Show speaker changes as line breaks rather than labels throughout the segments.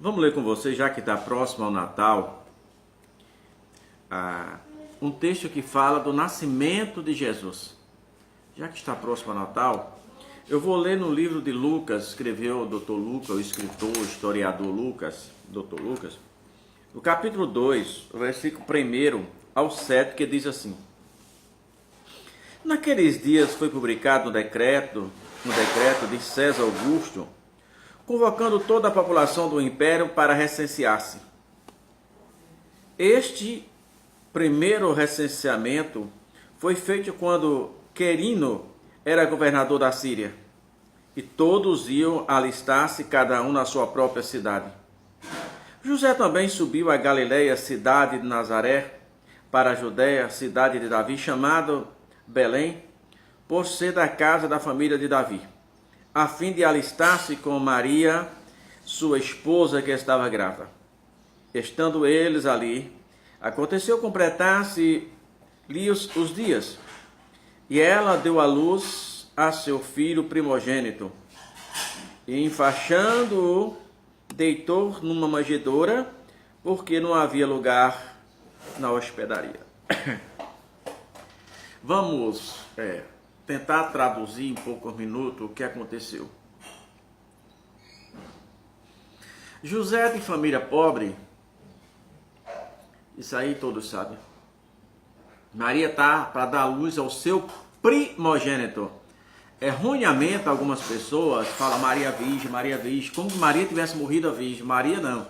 Vamos ler com você, já que está próximo ao Natal, um texto que fala do nascimento de Jesus. Já que está próximo ao Natal, eu vou ler no livro de Lucas, escreveu o Dr. Lucas, o escritor, o historiador Lucas, Dr. Lucas, no capítulo 2, o versículo 1 ao 7, que diz assim: Naqueles dias foi publicado um decreto de César Augusto, convocando toda a população do império para recensear-se. Este primeiro recenseamento foi feito quando Quirino era governador da Síria, e todos iam alistar-se, cada um na sua própria cidade. José também subiu a Galiléia, cidade de Nazaré, para a Judéia, cidade de Davi, chamado Belém, por ser da casa da família de Davi, a fim de alistar-se com Maria, sua esposa, que estava grávida. Estando eles ali, aconteceu completar-se-lhe os dias, e ela deu à luz a seu filho primogênito, e enfaixando-o, deitou numa manjedoura, porque não havia lugar na hospedaria. Vamos tentar traduzir em poucos minutos o que aconteceu. José, de família pobre, isso aí todos sabem. Maria está para dar luz ao seu primogênito. Erroneamente, algumas pessoas falam Maria Virgem, como se Maria tivesse morrido a virgem. Maria não.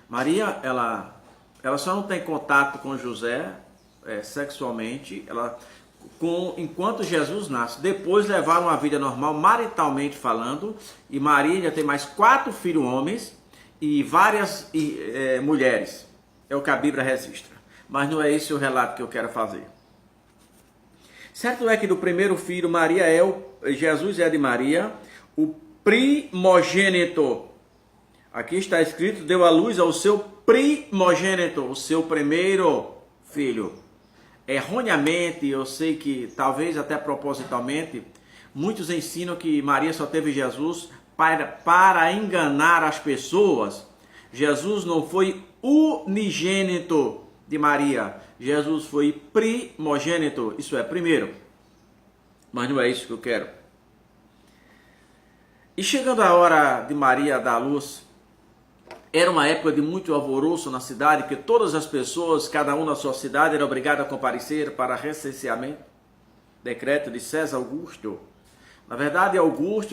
Maria, ela só não tem contato com José sexualmente, enquanto Jesus nasce. Depois levaram uma vida normal, maritalmente falando, e Maria já tem mais 4 filhos homens e várias mulheres. É o que a Bíblia registra. Mas não é esse o relato que eu quero fazer. Certo é que do primeiro filho, Jesus é de Maria, o primogênito. Aqui está escrito, deu à luz ao seu primogênito, o seu primeiro filho. Erroneamente, eu sei que talvez até propositalmente, muitos ensinam que Maria só teve Jesus para enganar as pessoas. Jesus não foi unigênito de Maria. Jesus foi primogênito, isso é, primeiro. Mas não é isso que eu quero. E chegando a hora de Maria dar à luz, era uma época de muito alvoroço na cidade, que todas as pessoas, cada um na sua cidade, era obrigado a comparecer para recenseamento. Decreto de César Augusto. Na verdade,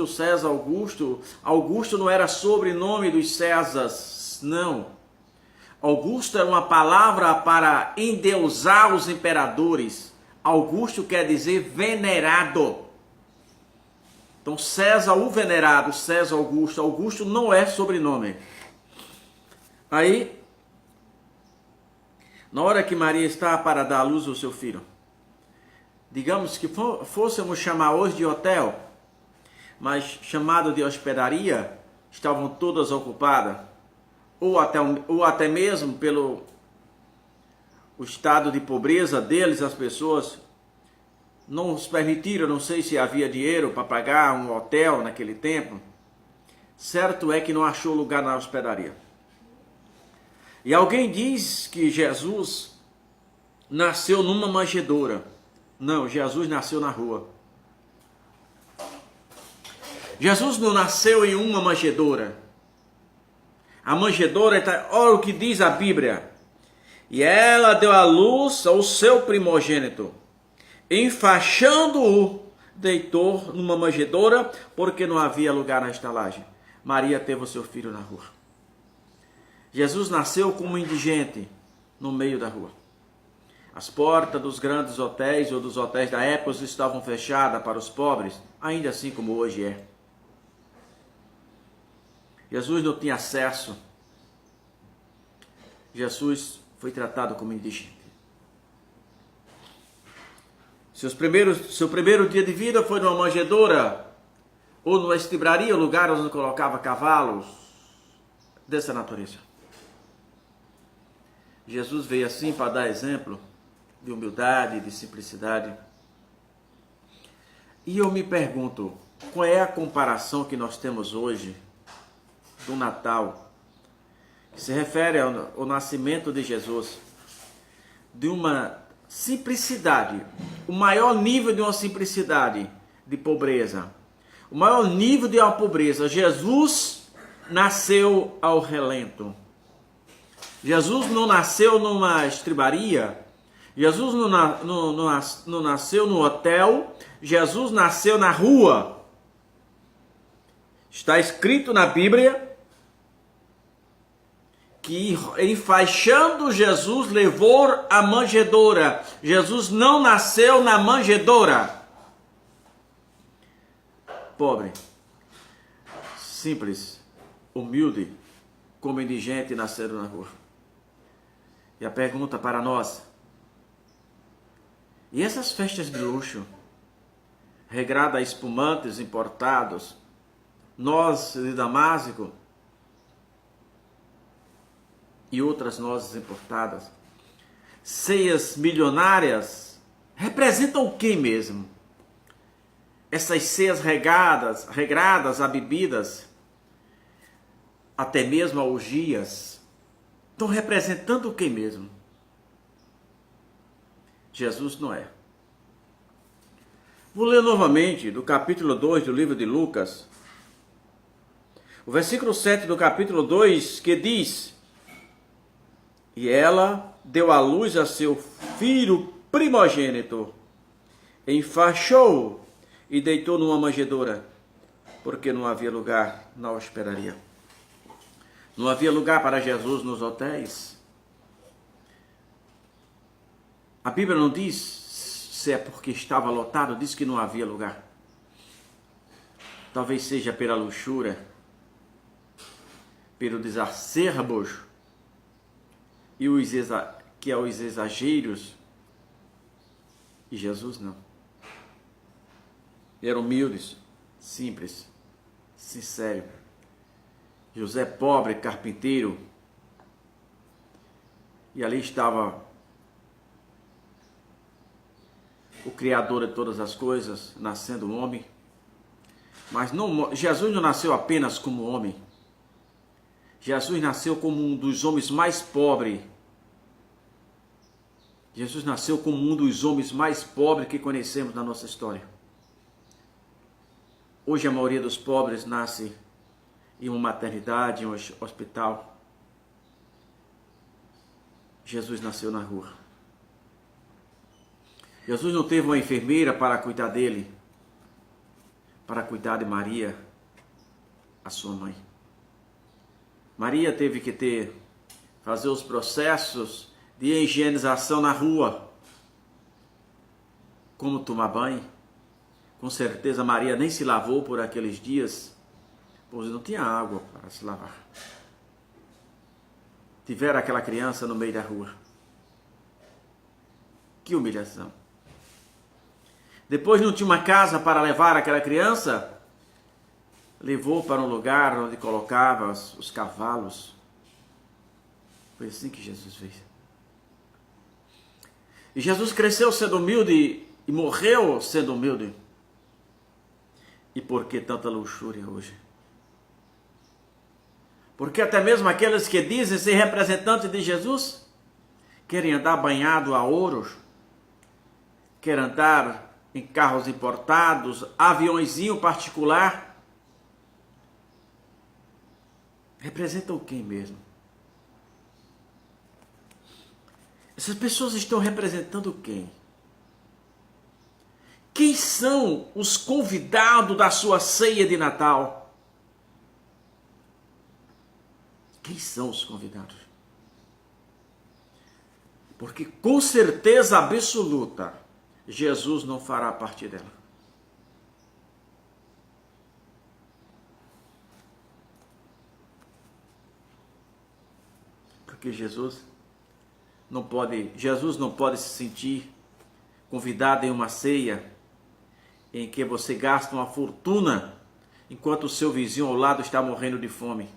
César Augusto. Augusto não era sobrenome dos Césares, não. Augusto era uma palavra para endeusar os imperadores. Augusto quer dizer venerado. Então César o venerado, César Augusto. Augusto não é sobrenome. Aí, na hora que Maria está para dar à luz ao seu filho, digamos que fôssemos chamar hoje de hotel, mas chamado de hospedaria, estavam todas ocupadas. Ou até mesmo pelo o estado de pobreza deles, as pessoas não os permitiram, não sei se havia dinheiro para pagar um hotel naquele tempo. Certo é que não achou lugar na hospedaria. E alguém diz que Jesus nasceu numa manjedoura. Não, Jesus nasceu na rua. Jesus não nasceu em uma manjedoura. A manjedoura, olha o que diz a Bíblia. E ela deu à luz ao seu primogênito, enfaixando-o, deitou numa manjedoura, porque não havia lugar na estalagem. Maria teve o seu filho na rua. Jesus nasceu como indigente no meio da rua. As portas dos grandes hotéis ou dos hotéis da época estavam fechadas para os pobres, ainda assim como hoje é. Jesus não tinha acesso. Jesus foi tratado como indigente. Seu primeiro dia de vida foi numa manjedoura ou numa estibraria, lugar onde colocava cavalos dessa natureza. Jesus veio assim para dar exemplo de humildade, de simplicidade. E eu me pergunto, qual é a comparação que nós temos hoje do Natal Se refere ao nascimento de Jesus, de uma simplicidade, o maior nível de uma simplicidade de pobreza, o maior nível de uma pobreza. Jesus nasceu ao relento. Jesus não nasceu numa estribaria, Jesus não nasceu no hotel, Jesus nasceu na rua. Está escrito na Bíblia que enfaixando Jesus levou a manjedoura. Jesus não nasceu na manjedoura. Pobre, simples, humilde, como indigente nasceram na rua. E a pergunta para nós: e essas festas de luxo, regrada a espumantes importados, nozes de Damasco e outras nozes importadas, ceias milionárias, representam o que mesmo? Essas ceias regradas a bebidas, até mesmo a orgias, estão representando o que mesmo? Jesus não é. Vou ler novamente do capítulo 2 do livro de Lucas, o versículo 7 do capítulo 2, que diz: e ela deu à luz a seu filho primogênito, enfaixou-o e deitou numa manjedoura, porque não havia lugar na hospedaria. Não havia lugar para Jesus nos hotéis. A Bíblia não diz se é porque estava lotado, diz que não havia lugar. Talvez seja pela luxúria, pelos exacerbos e os exageros. E Jesus não. Eram humildes, simples, sincero. José pobre, carpinteiro. E ali estava o Criador de todas as coisas, nascendo homem. Mas Jesus não nasceu apenas como homem. Jesus nasceu como um dos homens mais pobres. Jesus nasceu como um dos homens mais pobres que conhecemos na nossa história. Hoje a maioria dos pobres nasce em uma maternidade, em um hospital. Jesus nasceu na rua. Jesus não teve uma enfermeira para cuidar dele, para cuidar de Maria, a sua mãe. Maria teve que fazer os processos de higienização na rua. Como tomar banho. Com certeza Maria nem se lavou por aqueles dias, pois não tinha água para se lavar. Tiveram aquela criança no meio da rua. Que humilhação. Depois não tinha uma casa para levar aquela criança, levou para um lugar onde colocava os cavalos. Foi assim que Jesus fez. E Jesus cresceu sendo humilde e morreu sendo humilde. E por que tanta luxúria hoje? Porque até mesmo aqueles que dizem ser representantes de Jesus querem andar banhado a ouros, querem andar em carros importados, aviãozinho particular. Representam quem mesmo? Essas pessoas estão representando quem? Quem são os convidados da sua ceia de Natal? Quem são os convidados? Porque com certeza absoluta, Jesus não fará parte dela. Porque Jesus não pode se sentir convidado em uma ceia em que você gasta uma fortuna enquanto o seu vizinho ao lado está morrendo de fome.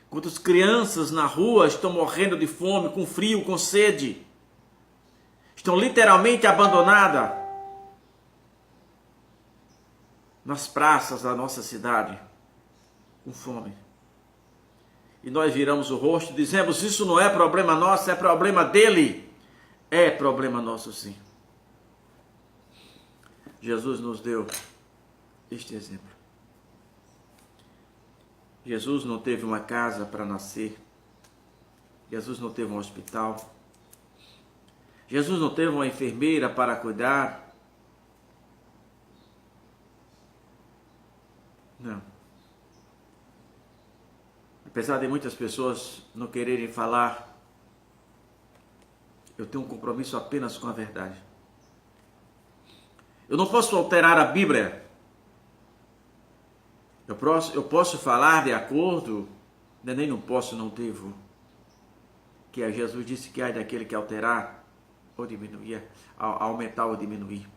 Quantas crianças na rua estão morrendo de fome, com frio, com sede. Estão literalmente abandonadas nas praças da nossa cidade, com fome. e nós viramos o rosto e dizemos, isso não é problema nosso, é problema dele. É problema nosso sim. Jesus nos deu este exemplo. Jesus não teve uma casa para nascer. Jesus não teve um hospital. Jesus não teve uma enfermeira para cuidar. Não. Apesar de muitas pessoas não quererem falar, eu tenho um compromisso apenas com a verdade. Eu não posso alterar a Bíblia. Eu posso falar de acordo, nem não posso, não devo. Que Jesus disse que há daquele que alterar ou diminuir, aumentar ou diminuir.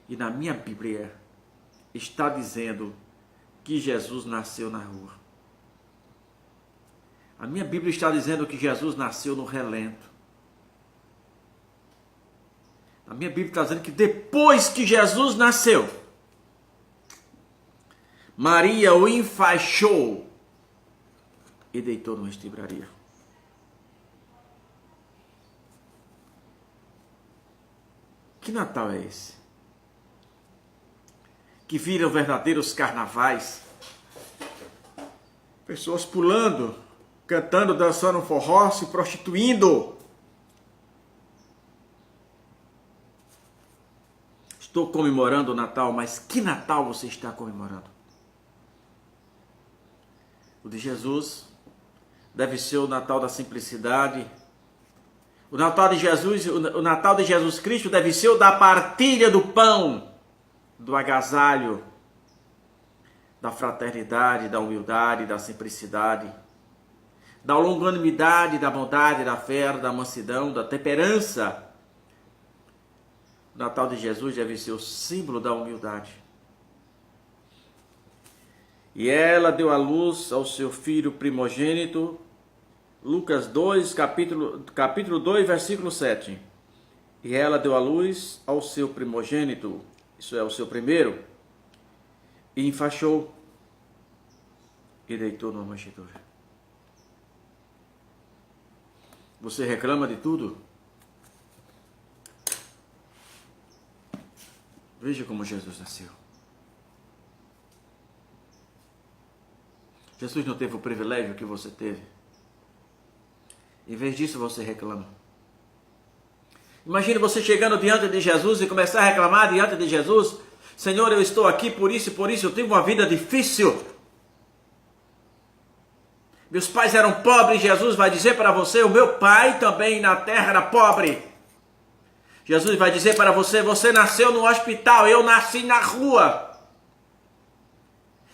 E na minha Bíblia está dizendo que Jesus nasceu na rua. A minha Bíblia está dizendo que Jesus nasceu no relento. A minha Bíblia está dizendo que depois que Jesus nasceu, Maria o enfaixou e deitou numa estribaria. Que Natal é esse? Que viram verdadeiros carnavais. Pessoas pulando, cantando, dançando forró, se prostituindo. Estou comemorando o Natal, mas que Natal você está comemorando? O de Jesus deve ser o Natal da simplicidade. O Natal de Jesus Cristo deve ser o da partilha do pão, do agasalho, da fraternidade, da humildade, da simplicidade, da longanimidade, da bondade, da fé, da mansidão, da temperança. O Natal de Jesus deve ser o símbolo da humildade. E ela deu à luz ao seu filho primogênito, Lucas 2, capítulo 2, versículo 7. E ela deu à luz ao seu primogênito, isso é, o seu primeiro, e enfaixou e deitou numa manjedoura. Você reclama de tudo? Veja como Jesus nasceu. Jesus não teve o privilégio que você teve. Em vez disso, você reclama. Imagine você chegando diante de Jesus e começar a reclamar diante de Jesus. Senhor, eu estou aqui por isso, eu tive uma vida difícil. Meus pais eram pobres. Jesus vai dizer para você, o meu pai também na terra era pobre. Jesus vai dizer para você, você nasceu no hospital, eu nasci na rua.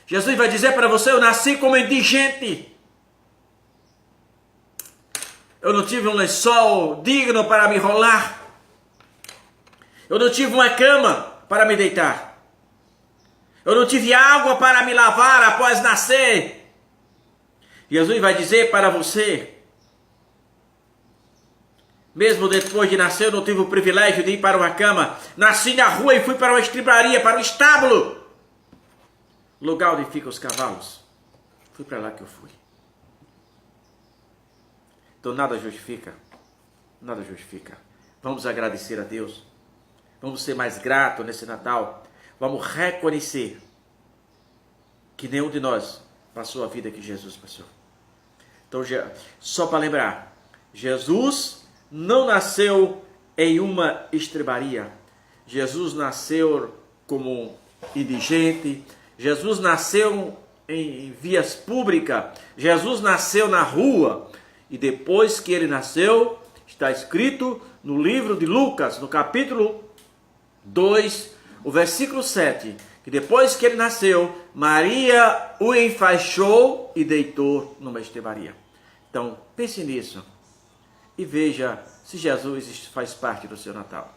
Jesus vai dizer para você, eu nasci como indigente. Eu não tive um lençol digno para me enrolar. Eu não tive uma cama para me deitar. Eu não tive água para me lavar após nascer. Jesus vai dizer para você, mesmo depois de nascer, eu não tive o privilégio de ir para uma cama. Nasci na rua e fui para uma estribaria, para um estábulo. Lugar onde ficam os cavalos. Fui para lá que eu fui. Então nada justifica. Nada justifica. Vamos agradecer a Deus. Vamos ser mais gratos nesse Natal. Vamos reconhecer que nenhum de nós passou a vida que Jesus passou. Então, só para lembrar, Jesus não nasceu em uma estrebaria. Jesus nasceu como indigente. Jesus nasceu em vias públicas. Jesus nasceu na rua. E depois que ele nasceu, está escrito no livro de Lucas, no capítulo 2, o versículo 7, que depois que ele nasceu, Maria o enfaixou e deitou numa estrebaria. Então, pense nisso e veja se Jesus faz parte do seu Natal.